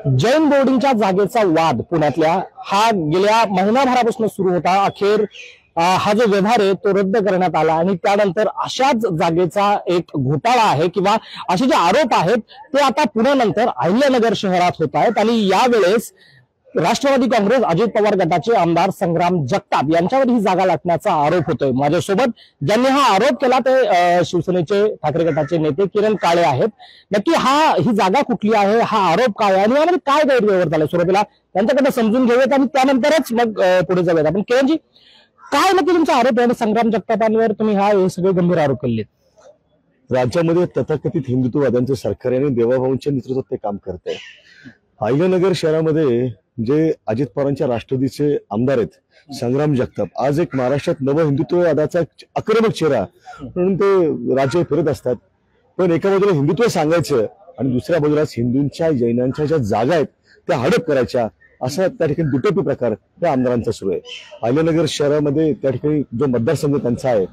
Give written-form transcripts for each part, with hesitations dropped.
जैन बोर्डिंगच्या जागेचा वाद पुण्यातल्या हा गेल्या महिनाभरापासून सुरू होता। अखेर हा जो व्यवहार आहे तो रद्द करण्यात आला आणि त्यानंतर अशाच जागेचा एक घोटाळा आहे किंवा असे जे आरोप आहेत ते आता पुण्यानंतर अहिल्यानगर शहरात होत आहेत। आणि यावेळेस राष्ट्रवादी काँग्रेस अजित पवार गटाचे आमदार संग्राम जगताप यांच्यावर ही जागा लाटण्याचा आरोप होतोय। माझ्यासोबत ज्यांनी हा आरोप केला ते शिवसेनेचे ठाकरे गटाचे नेते किरण काळे आहेत। नक्की ही जागा कुठली आहे, हा आरोप काय आहे आणि यामध्ये काय गैरव्यवहार झाला सुरुवातीला त्यांच्याकडे समजून घेऊयात आणि त्यानंतरच मग पुढे जाऊयात आपण। किरणजी, काय नक्की तुमचा आरोप आहे? संग्राम जगतापांवर तुम्ही हे सगळे गंभीर आरोप केले। राज्यामध्ये तथाकथित हिंदुत्ववाद्यांचं सरकार आणि देवाभाऊंच्या नेतृत्वात ते काम करत आहे। अहिल्यानगर शहरामध्ये जे अजित पवारांच्या राष्ट्रवादीचे आमदार आहेत संग्राम जगताप आज एक महाराष्ट्रात नव हिंदुत्ववादाचा आक्रमक चेहरा म्हणून ते राज्य फिरत असतात। पण एका बाजूला हिंदुत्व सांगायचं आणि दुसऱ्या बाजूला हिंदूंच्या जैनांच्या ज्या जागा आहेत त्या हडप करायच्या, असा त्या ठिकाणी दुटप्पी प्रकार त्या आमदारांचा सुरू आहे। अहिल्यानगर शहरामध्ये त्या ठिकाणी जो मतदारसंघ त्यांचा आहे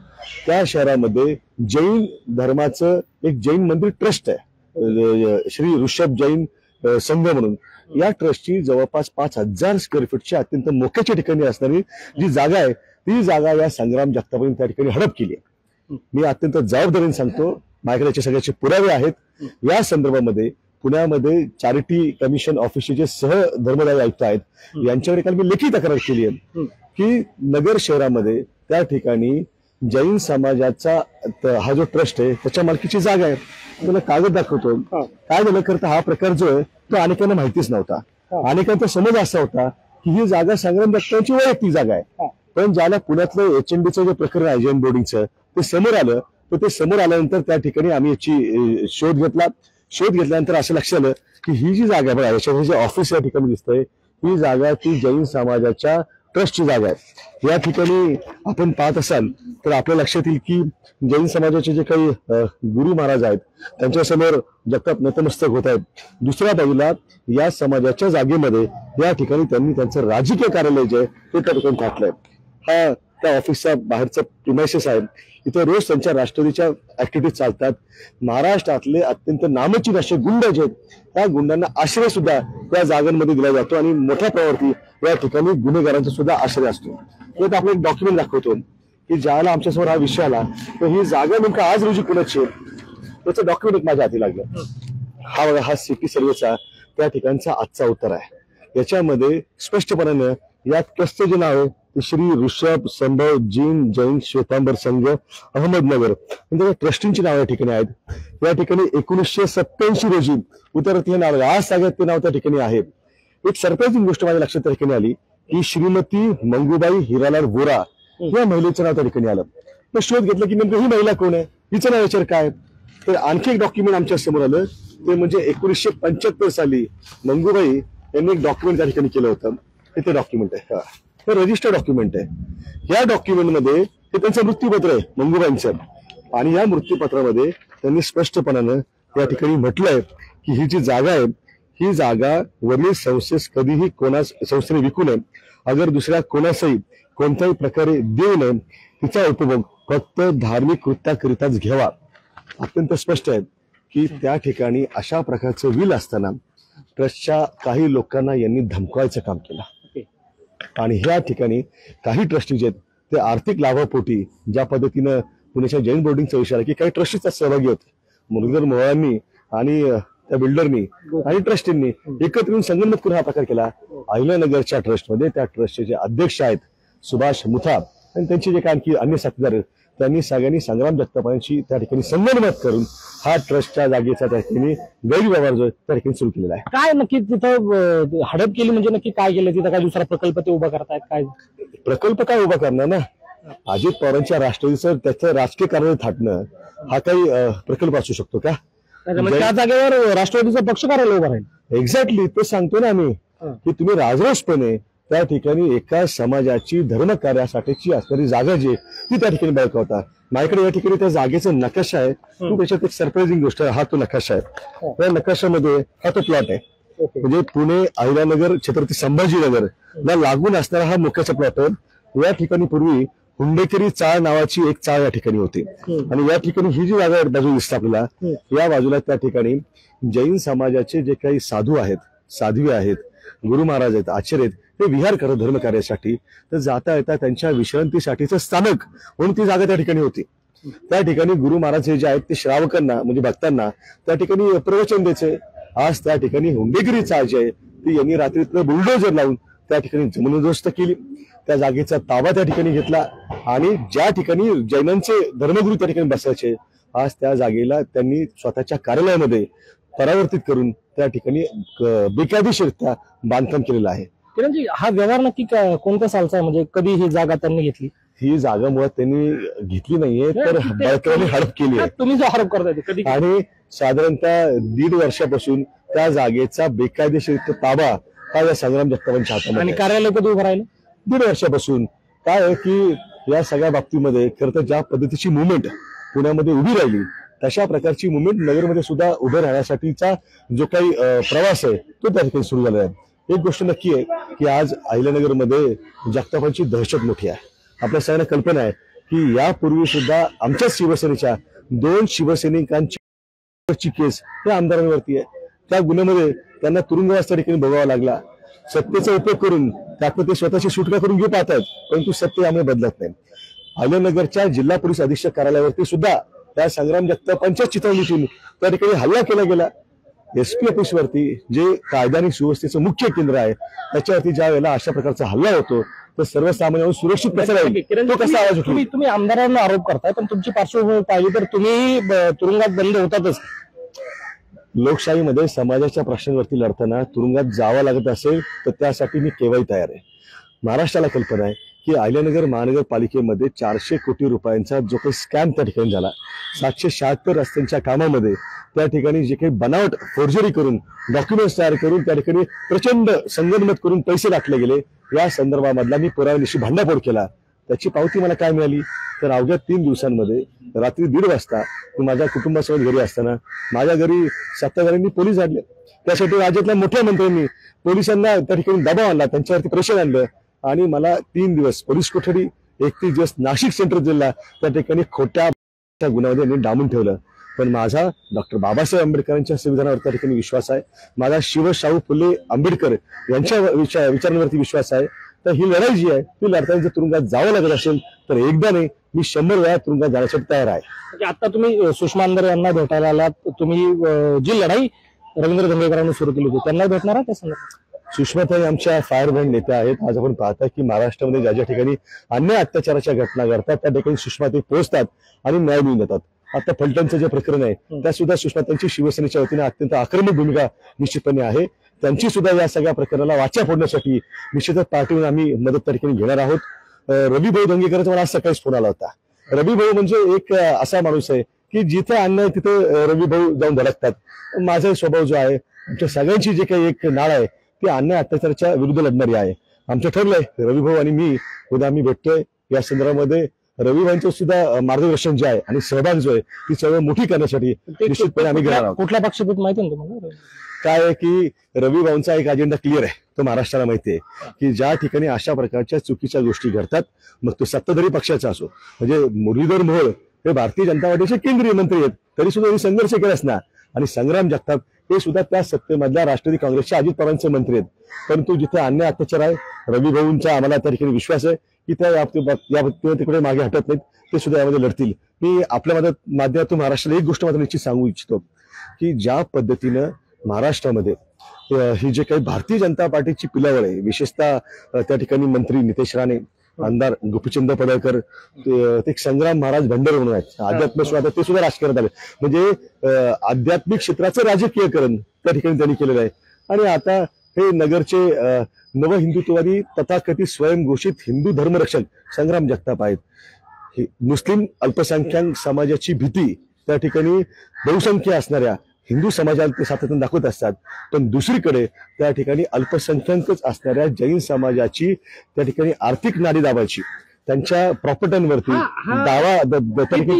त्या शहरामध्ये जैन धर्माचं एक जैन मंदिर ट्रस्ट आहे, श्री ऋषभ जैन संघ म्हणून। या ट्रस्टची जवळपास 5000 स्क्वेअर फीटच्या अत्यंत मोक्याच्या ठिकाणी असणारी जी जागा आहे ती जागा या संग्राम जगतापांनी त्या ठिकाणी हडप केली आहे। मी अत्यंत जबाबदारीने सांगतो, माझ्याकडे याचे सगळ्याचे पुरावे आहेत। या संदर्भामध्ये पुण्यामध्ये चॅरिटी कमिशन ऑफिसचे जे धर्मदाय आयुक्त आहेत यांच्याकडे काल मी लेखी तक्रार केली आहे की नगर शहरामध्ये त्या ठिकाणी जैन समाजाचा हा जो ट्रस्ट आहे त्याच्या मालकीची जागा आहे। मला कागद दाखवतो। काय झालं करता हा प्रकार जो आहे तो अनेकांना माहितीच नव्हता। अनेकांचा समज असा होता की ही जागा संग्राम जगतापांची वैयक्तिक जागा आहे। पण ज्याला पुण्यातलं HMDचं जे प्रकरण आहे जैन बोर्डिंगचं ते समोर आलं, तर ते समोर आल्यानंतर त्या ठिकाणी आम्ही याची शोध घेतल्यानंतर असं लक्षात आलं की ही जी जागा आहे याच्यात जे ऑफिस या ठिकाणी दिसतंय ही जागा ती जैन समाजाच्या ट्रस्टची जागा आहे। या ठिकाणी आपण पाहत असाल तर आपल्या लक्षात येईल की जैन समाजाचे जे काही गुरु महाराज आहेत त्यांच्या समोर जगताप नतमस्तक होत आहेत। दुसऱ्या बाजूला या समाजाच्या जागेमध्ये या ठिकाणी त्यांनी त्यांचं राजकीय कार्यालय जे आहे ते त्या ठिकाणी टाकलंय। हा त्या ऑफिसचा बाहेरचा प्रिमायसेस आहे। इथे रोज त्यांच्या राष्ट्रवादीच्या ऍक्टिव्हिटीज चालतात। महाराष्ट्रातले अत्यंत नामचीन असे गुंड जे आहेत त्या गुंडांना आश्रय सुद्धा त्या जागांमध्ये दिला जातो आणि मोठ्या प्रमाणावरती या ठिकाणी गुन्हेगारांचा सुद्धा आश्रय असतो। तर आपण एक डॉक्युमेंट दाखवतो की ज्याला आमच्यासमोर हा विषय आला तर ही जागा नेमकं आज रोजी कुणाची त्याचं डॉक्युमेंट माझ्या हाती लागलं। हा बघा, हा सिटी सर्वेचा त्या ठिकाणचा आजचा उत्तर आहे। याच्यामध्ये स्पष्टपणे या ट्रस्टचं जे नाव आहे ते श्री ऋषभ संभव जैन श्वेतांबर संघ अहमदनगर म्हणजे ट्रस्टींची नाव या ठिकाणी आहेत। या ठिकाणी 1987 रोजी उतरत हे नाव आज सगळ्यात ते नाव त्या ठिकाणी आहे। एक सरप्राइझिंग गोष्ट माझ्या लक्षात त्या ठिकाणी आली की श्रीमती मंगूबाई हिरालाल वोरा या महिलेचं नाव त्या ठिकाणी आलं। मग शोध घेतलं की नेमकं ही महिला कोण आहे, हिचं नाव याच्यावर काय। तर आणखी एक डॉक्युमेंट आमच्या समोर आलं ते म्हणजे 1975 साली मंगूबाई यांनी एक डॉक्युमेंट त्या ठिकाणी केलं होतं। ते डॉक्युमेंट आहे, हे रजिस्टर्ड डॉक्युमेंट आहे। या डॉक्युमेंटमध्ये हे त्यांचं मृत्यूपत्र आहे मंगूबाईंचं आणि या मृत्यूपत्रामध्ये त्यांनी स्पष्टपणानं या ठिकाणी म्हटलंय की ही जी जागा आहे ही जागा वरील संस्थेस कधीही संस्थेने विकू नये, अगर दुसऱ्या कोणासही कोणत्याही प्रकारे देऊ नये, तिचा उपभोग फक्त धार्मिक कृत्याकरिताच घ्यावा। अत्यंत स्पष्ट आहे की त्या ठिकाणी अशा प्रकारचं विल असताना ट्रस्टच्या काही लोकांना यांनी धमकावायचं काम केलं आणि ह्या ठिकाणी काही ट्रस्टी जे आहेत ते आर्थिक लाभापोटी ज्या पद्धतीनं पुण्याच्या जैन बोर्डिंगचा विषय आला की काही ट्रस्टीचा सहभागी होते। मुरलीधर मोहळांनी आणि त्या बिल्डरनी आणि ट्रस्टींनी एकत्र येऊन संगनमत करून हा प्रकार केला। अहिल्यानगरच्या ट्रस्टमध्ये त्या ट्रस्टचे जे अध्यक्ष आहेत सुभाष मुथा आणि त्यांचे जे काही अन्य साथीदार आहेत त्यांनी सगळ्यांनी संग्राम जगतापांशी त्या ठिकाणी संगनमत करून हा ट्रस्टच्या जागेचा त्या ठिकाणी गैरव्यवहार जो त्या ठिकाणी सुरू केलेला आहे। काय नक्की तिथं हडप केली म्हणजे नक्की काय केलं? तिथं काय दुसरा प्रकल्प ते उभा करतायत? काय प्रकल्प काय उभा करणार ना, अजित पवारांच्या राष्ट्रवादीचं त्याचं राजकीय कार्यालय थाटणं हा काही प्रकल्प असू शकतो का? त्या जागेवर राष्ट्रवादीचा पक्ष कार्यालय उभा राहील। एक्झॅक्टली ते सांगतो ना आम्ही की तुम्ही राजरोसपणे त्या ठिकाणी एका समाजाची धर्म कार्यासाठीची असणारी जागा जी ती त्या ठिकाणी बळकावता। माझ्याकडे या ठिकाणी त्या जागेचा नकाशा आहे, त्याच्यात एक सरप्राइझिंग गोष्ट आहे। हा तो नकाशा आहे, त्या नकाशामध्ये हा तो प्लॉट आहे म्हणजे पुणे अहिल्यानगर छत्रपती संभाजीनगर ला लागून असणारा हा मुख्याचा प्लॉट आहे। या ठिकाणी पूर्वी हुंडेकरी चाळ नावाची एक चाळ या ठिकाणी होती आणि या ठिकाणी ही जी जागा बाजू दिसते आपल्याला या बाजूला त्या ठिकाणी जैन समाजाचे जे काही साधू आहेत साध्वी आहेत, गुरु महाराज आहेत, आचार्य आहेत, ते विहार करत धर्म कार्यासाठी. तर जाता येता त्यांच्या विश्रांतीसाठीचं स्थानक म्हणून ती जागा त्या ठिकाणी होती. त्या ठिकाणी गुरु महाराज हे जे आहेत ते श्रावकांना म्हणजे भक्तांना त्या ठिकाणी प्रवचन द्यायचे. आज त्या ठिकाणी हुंडेगिरीचा जे आहे ती यांनी रात्रीतनं बुलडोजर लावून त्या ठिकाणी जमीनदोस्त केली. त्या जागेचा ताबा त्या ठिकाणी घेतला आणि ज्या ठिकाणी जैनांचे धर्मगुरू त्या ठिकाणी बसायचे आज त्या जागेला त्यांनी स्वतःच्या कार्यालयामध्ये परावर्तित करून त्या ठिकाणी बेकायदेशीररित्या बांधकाम केलेलं आहे. किरणजी, हा व्यवहार नक्की कोणत्या सालचा आहे, म्हणजे कधी ही जागा त्यांनी घेतली? ही जागा मुळात त्यांनी घेतली नाहीये, तर बळकटीने हडप केली आहे. तुम्ही जो आरोप करताय कधी? आणि साधारणतः 1.5 वर्षापासून त्या जागेचा बेकायदेशीर ताबा हा या संग्राम जगतापांच्या हातामध्ये. आणि कार्यालय कधी उभं राहिलं? 1.5 वर्षापासून. काय आहे की या सगळ्या बाबतीमध्ये खरं तर ज्या पद्धतीची मुवमेंट पुण्यामध्ये उभी राहिली तशा प्रकारची मुवमेंट नगरमध्ये सुद्धा उभे राहण्यासाठीचा जो काही प्रवास आहे तो त्या ठिकाणी सुरू झाला आहे. एक गोष्ट नक्की आहे की आज अहिल्यानगरमध्ये जगतापांची दहशत मोठी आहे. आपल्या सगळ्यांना कल्पना आहे की यापूर्वी सुद्धा आमच्याच शिवसेनेच्या 2 शिवसैनिकांची केस त्या आमदारांवरती आहे. त्या गुन्ह्यामध्ये त्यांना तुरुंगवास त्या ठिकाणी भोगावा लागला. सत्तेचा उपयोग करून त्यातनं ते स्वतःची सुटका करून घेऊ पाहतात, परंतु सत्य यामुळे बदलत नाही. अहिल्यानगरच्या जिल्हा पोलीस अधीक्षक कार्यालयावरती सुद्धा त्या संग्राम जगतापांच्या चितवणीतून त्या ठिकाणी हल्ला केला गेला. SP ऑफिसवरती जे कायदा आणि सुव्यवस्थेचं मुख्य केंद्र आहे त्याच्यावरती ज्या वेळेला अशा प्रकारचा हल्ला होतो तर सर्वसामान्यांवर सुरक्षित कसा राहील तो कसा आवाज उठतो? तुम्ही आमदारांना आरोप करताय, पण तुमची पार्श्वभूमी पाहिली तर तुम्ही तुरुंगात बंद होतातच. लोकशाहीमध्ये समाजाच्या प्रश्नांवरती लढताना तुरुंगात जावं लागत असेल तर त्यासाठी मी केव्हाही तयार आहे. महाराष्ट्राला कल्पना आहे की अहिल्यानगर महानगरपालिकेमध्ये 400 कोटी रुपयांचा जो काही स्कॅम त्या ठिकाणी झाला, 776 रस्त्यांच्या कामामध्ये त्या ठिकाणी जे काही बनावट फोर्जरी करून डॉक्युमेंट्स तयार करून त्या ठिकाणी प्रचंड संगनमत करून पैसे लाटले गेले. या संदर्भामधला मी पुराव्यानिशी भांडाफोड केला. त्याची पावती मला काय मिळाली तर अवघ्या 3 दिवसांमध्ये रात्री 1:30 वाजता मी माझ्या कुटुंबासोबत घरी असताना माझ्या घरी सत्ताधाऱ्यांनी पोलीस आणले. त्यासाठी राज्यातल्या मोठ्या मंत्र्यांनी पोलिसांना त्या ठिकाणी दबाव आणला, त्यांच्यावरती प्रेशर आणलं आणि मला 3 दिवस पोलीस कोठडी, 31 दिवस नाशिक सेंट्रल जेलला त्या ठिकाणी खोट्या गुन्ह्यामध्ये डांबून ठेवलं. पण माझा डॉक्टर बाबासाहेब आंबेडकरांच्या संविधानावर त्या ठिकाणी विश्वास आहे. माझा शिवशाहू फुले आंबेडकर यांच्या विचारांवरती विश्वास आहे. तर ही लढाई जी आहे ती लढताना जर तुरुंगात जावं लागत असेल तर एकदा नाही, मी 100 वेळा तुरुंगात जाण्यासाठी तयार आहे. आता तुम्ही सुषमा अंधारे यांना भेटायला आलात, तुम्ही जी लढाई रवींद्र धंगेकरांनी सुरू केली होती त्यांना भेटणार आहे? त्या सुषमाताई आमच्या फायर ब्रँड नेत्या आहेत. आज आपण पाहता की महाराष्ट्रामध्ये ज्या ज्या ठिकाणी अन्याय अत्याचाराच्या घटना घडतात त्या ठिकाणी सुषमाताई पोहोचतात आणि न्याय मिळवून देतात. आता फलटणचं जे प्रकरण आहे त्या सुद्धा सुषमाताईंची शिवसेनेच्या वतीने अत्यंत आक्रमक भूमिका निश्चितपणे आहे. त्यांची सुद्धा या सगळ्या प्रकरणाला वाचा फोडण्यासाठी निश्चितच पार्टीवर आम्ही मदत त्या ठिकाणी घेणार आहोत. रविभाऊ धंगेकरचा मला आज सकाळीच फोन आला होता. रविभाऊ म्हणजे एक असा माणूस आहे की जिथे अन्याय तिथे रविभाऊ जाऊन धडकतात. माझा स्वभाव जो आहे, आमच्या सगळ्यांची जे काही एक नाळ आहे ती अन्याय अत्याचाराच्या विरुद्ध लढणारी आहे. आमचं ठरलंय रविभाऊ आणि मी उद्या आम्ही भेटतोय. या संदर्भामध्ये रविभाऊंचं सुद्धा मार्गदर्शन जे आहे आणि सहभाग जो आहे ती चळवळ मोठी करण्यासाठी निश्चितपणे आम्ही घेणार आहोत. कुठल्या पक्षात माहिती आहे तुम्हाला? काय आहे की रविभाऊंचा एक अजेंडा क्लिअर आहे, तो महाराष्ट्राला माहिती आहे की ज्या ठिकाणी अशा प्रकारच्या चुकीच्या गोष्टी घडतात, मग तो सत्ताधारी पक्षाचा असो, म्हणजे मुरलीधर मोहोळ हे भारतीय जनता पार्टीचे केंद्रीय मंत्री आहेत, तरी सुद्धा त्यांनी संघर्ष केलाच ना. आणि संग्राम जगताप हे सुद्धा त्या सत्तेमधल्या राष्ट्रवादी काँग्रेसच्या अजित पवारांचे मंत्री आहेत. परंतु जिथे अन्याय अत्याचार आहे रविभाऊंचा आम्हाला त्या ठिकाणी विश्वास आहे की त्या या तिकडे मागे हटत नाहीत, ते सुद्धा यामध्ये लढतील. मी आपल्या माध्यमातून महाराष्ट्राला एक गोष्ट मात्र निश्चित सांगू इच्छितो की ज्या पद्धतीनं महाराष्ट्रामध्ये ही जे काही भारतीय जनता पार्टीची पिलावळ आहे, विशेषतः त्या ठिकाणी मंत्री नितेश राणे, आमदार गोपीचंद पडळकर, ते संग्राम महाराज भंडार म्हणून आहेत, अध्यात्म सुद्धा ते सुद्धा राजकारणात आले. म्हणजे आध्यात्मिक क्षेत्राचं राजकीयकरण त्या ठिकाणी त्यांनी केलेलं आहे. आणि आता हे नगरचे नवहिंदुत्ववादी तथाकथित स्वयंघोषित हिंदू धर्मरक्षक संग्राम जगताप आहेत. मुस्लिम अल्पसंख्याक समाजाची भीती त्या ठिकाणी बहुसंख्य असणाऱ्या हिंदू समाजाला ते सातत्याने दाखवत असतात, पण दुसरीकडे त्या ठिकाणी अल्पसंख्याकच असणाऱ्या जैन समाजाची त्या ठिकाणी आर्थिक नाडी दाबायची त्यांच्या प्रॉपर्ट्यांवरती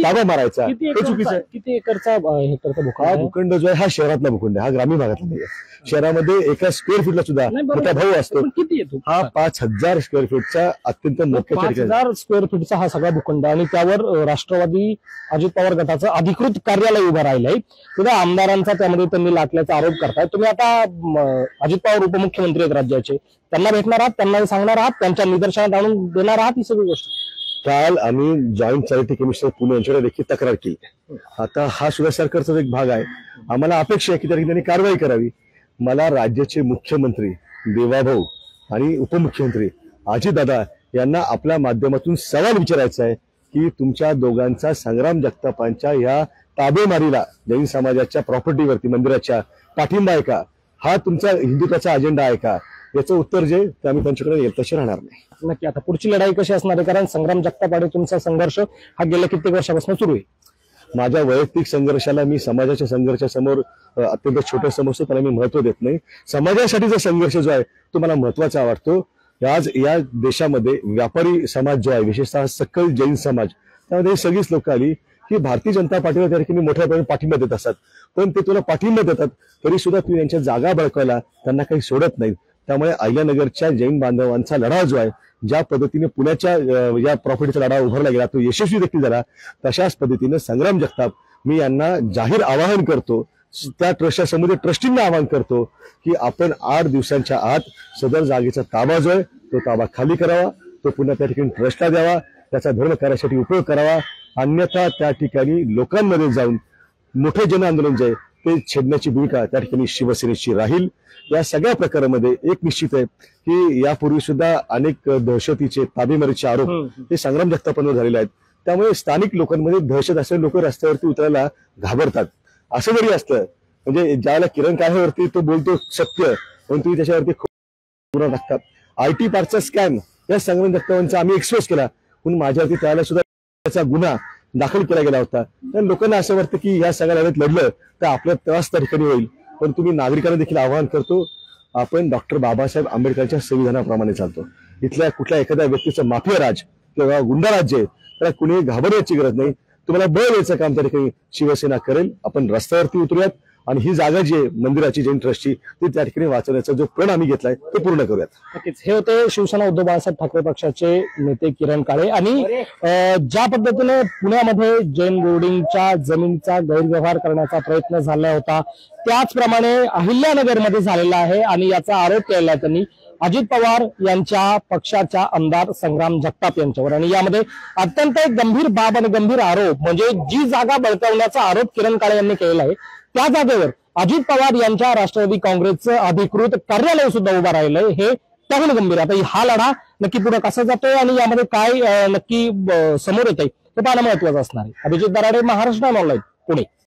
दावा मारायचा हे चुकीचं आहे. किती एकरचा हेक्टरचा भूखंड हा आहे? भूखंड जो आहे हा शहरातला भूखंड आहे, हा ग्रामीण भागातला नाही आहे. शहरामध्ये एका स्क्वेअर फीटला सुद्धा नाही, बरोबर. मोठा भाऊ असतो. पण किती येतो हा 5,000 स्क्वेअर फीटचा अत्यंत मोठ्या 5,000 स्क्वेअर फीटचा हा सगळा भूखंड आणि त्यावर राष्ट्रवादी अजित पवार गटाचं अधिकृत कार्यालय उभं राहिलंय. तुझ्या आमदारांचा त्यामध्ये त्यांनी लाटल्याचा आरोप करताय. तुम्ही आता अजित पवार उपमुख्यमंत्री आहेत राज्याचे, त्यांना भेटणार आहात, त्यांना सांगणार आहात, त्यांच्या निदर्शनात आणून देणार आहात ही सगळी गोष्ट? काल आम्ही जॉईंट चॅरिटी कमिशनर पुणे यांच्याकडे देखील तक्रार केली. आता हा सुद्धा सरकारचा एक भाग आहे. आम्हाला अपेक्षा आहे की त्यांनी कारवाई करावी. मला राज्याचे मुख्यमंत्री देवाभाऊ आणि उपमुख्यमंत्री अजितदादा यांना आपल्या माध्यमातून सवाल विचारायचा आहे की तुमच्या दोघांचा संग्राम जगतापांच्या या ताबेमारीला जैन समाजाच्या प्रॉपर्टीवरती मंदिराच्या पाठिंबा आहे का? हा तुमचा हिंदुत्वाचा अजेंडा आहे का? याचं उत्तर जे ते आम्ही त्यांच्याकडे येईल तसे राहणार नाही. नक्की. आता पुढची लढाई कशी असणार आहे? कारण संग्राम जगताप आणि तुमचा संघर्ष हा गेल्या कित्येक वर्षापासून सुरू आहे. माझ्या वैयक्तिक संघर्षाला मी समाजाच्या संघर्षासमोर अत्यंत छोटं समजतो, त्याला मी महत्व देत नाही. समाजासाठीचा संघर्ष जो आहे तो मला महत्वाचा वाटतो. आज या देशामध्ये व्यापारी समाज जो आहे, विशेषतः सकल जैन समाज, त्यामध्ये सगळीच लोक आली की भारतीय जनता पार्टीला त्या ठिकाणी मोठ्या प्रमाणात पाठिंबा देत असतात. पण ते तुला पाठिंबा देतात तरी सुद्धा तू यांच्या जागा बळकावायला त्यांना काही सोडत नाहीत. त्यामुळे अहिल्यानगरच्या जैन बांधवांचा लढा जो आहे, ज्या पद्धतीने पुण्याच्या या प्रॉपर्टीचा लढा उभारला गेला तो यशस्वी देखील झाला, तशाच पद्धतीने संग्राम जगताप मी यांना जाहीर आवाहन करतो, त्या ट्रस्टच्या समोर ट्रस्टींना आवाहन करतो की आपण 8 दिवसांच्या आत सदर जागेचा ताबा जो आहे तो ताबा खाली करावा, तो पुन्हा त्या ठिकाणी ट्रस्टला द्यावा, त्याचा धर्म कार्यासाठी उपयोग करावा. अन्यथा त्या ठिकाणी लोकांमध्ये जाऊन मोठे जन आंदोलन जे आहे ते छेडण्याची भूमिका त्या ठिकाणी शिवसेनेची राहील. या सगळ्या प्रकारामध्ये एक निश्चित आहे की यापूर्वी सुद्धा अनेक दहशतीचे ताबेमारीचे आरोप हे संग्राम जगतापांवर झालेले आहेत. त्यामुळे स्थानिक लोकांमध्ये दहशत असलेले लोक रस्त्यावरती उतरायला घाबरतात. असं जरी असलं म्हणजे ज्याला किरण काळेवरती तो बोलतो सत्य, पण तुम्ही त्याच्यावरती गुन्हा टाकतात. IT पार्कचा स्कॅम या संग्राम जगतापांचा आम्ही एक्सपोज केला, पण माझ्यावरती त्याला सुद्धा त्याचा गुन्हा दाखल केला गेला होता. तर लोकांना असं वाटतं की या सगळ्या लढत लढलं तर आपल्या त्रास त्या ठिकाणी होईल. पण तुम्ही नागरिकांना देखील आवाहन करतो, आपण डॉक्टर बाबासाहेब आंबेडकरच्या संविधानाप्रमाणे चालतो. इथल्या कुठल्या एखाद्या व्यक्तीचं माफिया राज किंवा गुंडाराज आहे त्याला कुणी घाबरण्याची गरज नाही. तुम्हाला बळ द्यायचं काम त्या ठिकाणी शिवसेना करेल. आपण रस्त्यावरती उतरूयात आणि ही जागा जी आहे मंदिराची जैन ट्रस्टची ती त्या ठिकाणी वाचवण्याचा जो प्रण आम्ही घेतलाय तो पूर्ण करूयात. नक्कीच. हे होते शिवसेना उद्धव बाळासाहेब ठाकरे पक्षाचे नेते किरण काळे. आणि ज्या पद्धतीने पुण्यामध्ये जैन बोर्डिंगच्या जमिनीचा गैरव्यवहार करण्याचा प्रयत्न झाला होता त्याचप्रमाणे अहिल्यानगरमध्ये झालेला आहे आणि याचा आरोप केला त्यांनी अजित पवार यांच्या पक्षाच्या आमदार संग्राम जगताप यांच्यावर. आणि यामध्ये अत्यंत एक गंभीर बाब आणि गंभीर आरोप म्हणजे जी जागा बळकावण्याचा आरोप किरण काळे यांनी केलेला आहे त्या जागेवर अजित पवार यांच्या राष्ट्रवादी काँग्रेसचं अधिकृत कार्यालय सुद्धा उभं राहिलंय. हे त्याहून गंभीर. आता हा लढा नक्की पुढे कसा जातोय आणि यामध्ये काय नक्की समोर येत आहे ते पाहणं महत्वाचं असणार आहे. अभिजित दराडे, महाराष्ट्र ऑनलाईन, पुणे.